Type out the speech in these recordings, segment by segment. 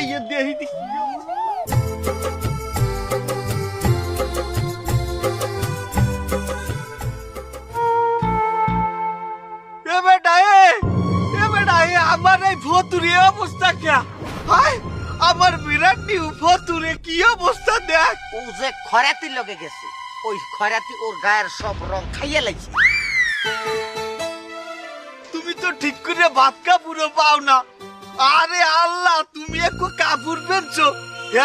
যাইয়ে দেহি কি আমার এই ভতুরে অবস্থা কে হায় আমার বিরাট নিউ ভতুরে কি অবস্থা দেখ ও যে খরাতির লগে গেছে ওই খরাতি ওর গায়ের সব রং খাইয়ে লাগছে। তুমি তো ঠিক করে ভাত কাপড়ও পাও না। আরে আল্লাহ তুমি একটু কাপড় পেনছো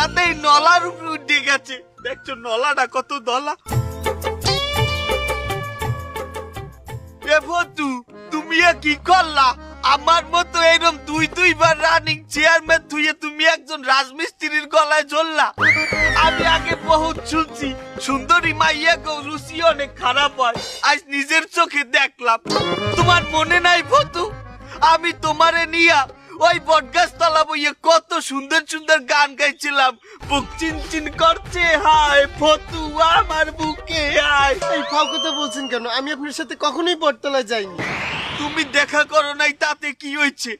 এতেই নলার উপরে উঠে গেছে দেখছো নলাটা কত দলা। এ ভতু তুমি কি করলা আমার মতো এরকম দুইবার রানিং চেয়ারম্যান তুইয়ে তুমি একজন রাজমিস্ত্রির গলায় ঝুললা। আমি আগে বহুত শুনছি সুন্দরী মাইয়া গো রুচি অনেক খারাপ হয় আজ নিজের চোখে দেখলাম। তোমার মনে নাই ভতু আমি তোমারে নিয়া ওই বটগাছ তলা বইয়ে কত সুন্দর সুন্দর গান গাইছিলাম বুক চিনচিন করছে হায় ভতু আমার বুকে হায়। এই ফাও কথা বলছেন কেন? আমি আপনার সাথে কখনোই বটতলায় যাইনি। তুমি দেখা করো নাই তাতে কি হয়েছে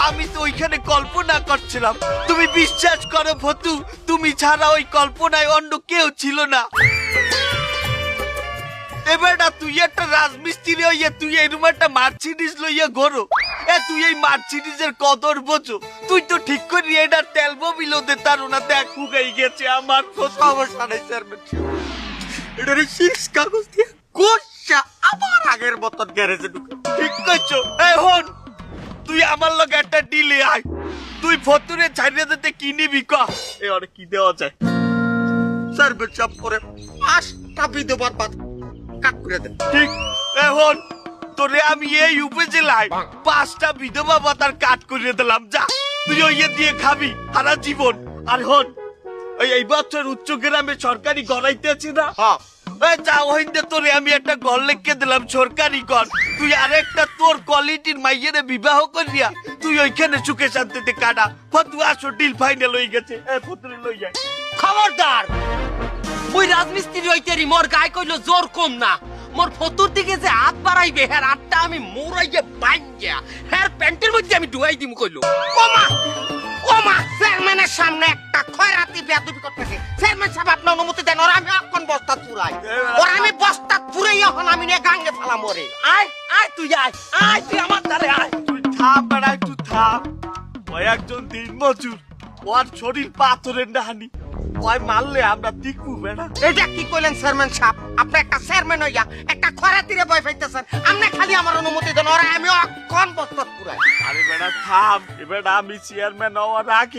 আমি তো ওইখানে কল্পনা করছিলাম। তুমি বিশ্বাস করো ভতু তুমি ছাড়া ওই কল্পনায় অন্য কেউ ছিল না। এবারটা তুই একটা রাজমিস্ত্রি হইয়া তুই এরকম একটা মার্সিডিজ লইয়া ঘোরো তুই এই মার্সিডিজের কদর বোঝো। তুই তো ঠিক করি এটার তেল ববিল দে তার ওনা দেখ ফুগাই গেছে আমার সমস্যা নেই চেয়ারম্যান এটার শীর্ষ কাগজ দিয়ে গোসা আবার আগের মতন গ্যারেজে ঢুকে ঠিক করছো। এই হন তুই আমার লগে একটা ডিলে আয় তুই ভতুরে ছাড়িয়ে দিতে কি নিবি ক এ আরে কি দেওয়া যায় চেয়ারম্যান চাপ করে 5টা বিধবার বাদ কাট করে দে ঠিক। এখন তোরে আমি এই উপজেলায় 5টা বিধবা ভাতার কাট করে দিলাম যা তুই ওই দিয়ে খাবি সারা জীবন। আর হন এই বছর উচ্চ গ্রামে সরকারি গড়াইতেছি না যা ওইন্দে তোরে আমি একটা ঘর লিখে দিলাম সরকারি ঘর তুই আরেকটা তোর কোয়ালিটির মাইয়েরে বিবাহ করিয়া তুই ওইখানে সুখে শান্তিতে কাটা। ফতু আসো ডিল ফাইনাল হয়ে গেছে ফতুরে লই যায়। খবরদার ওই রাজমিস্ত্রি হইতেরি মোর গায়ে কইলো জোর কম না মোর ফতুর দিকে যে হাত বাড়াইবে হ্যাঁ হাতটা আমি মোরাইয়ে বাইঙ্গা হ্যাঁ প্যান্টের মধ্যে আমি ডুয়াই দিম কইলো। ওমা ওমা চেয়ারম্যানের সামনে একটা খয়রাতি বেয়াদবি করতেছে। চেয়ারম্যান সাহেব আপনি অনুমতি দেন ওরা আমি এখন বস্তা পুরাই ওরা আমি বস্তা পুরাই এখন আমি নিয়ে গাঙ্গে ফেলাম ওরে। আয় আয় তুই তুই আমার দ্বারে আয়। তুই থাম বেড়া একটু থাম ওই একজন দিন মজুর ওর শরীর পাথরের ডাহানি ওই মারলে আমরা টিকবো বেড়া। এটা কি কইলেন চেয়ারম্যান সাহেব আপনি একটা চেয়ারম্যান হইয়া একটা খরাতিরে ভয় পাইতেছেন আপনি খালি আমার অনুমতি দেন ওরা আমি এখন বস্তা পুরাই। আরে বেড়া থাম এবার আমি চেয়ারম্যান হওয়ার আগে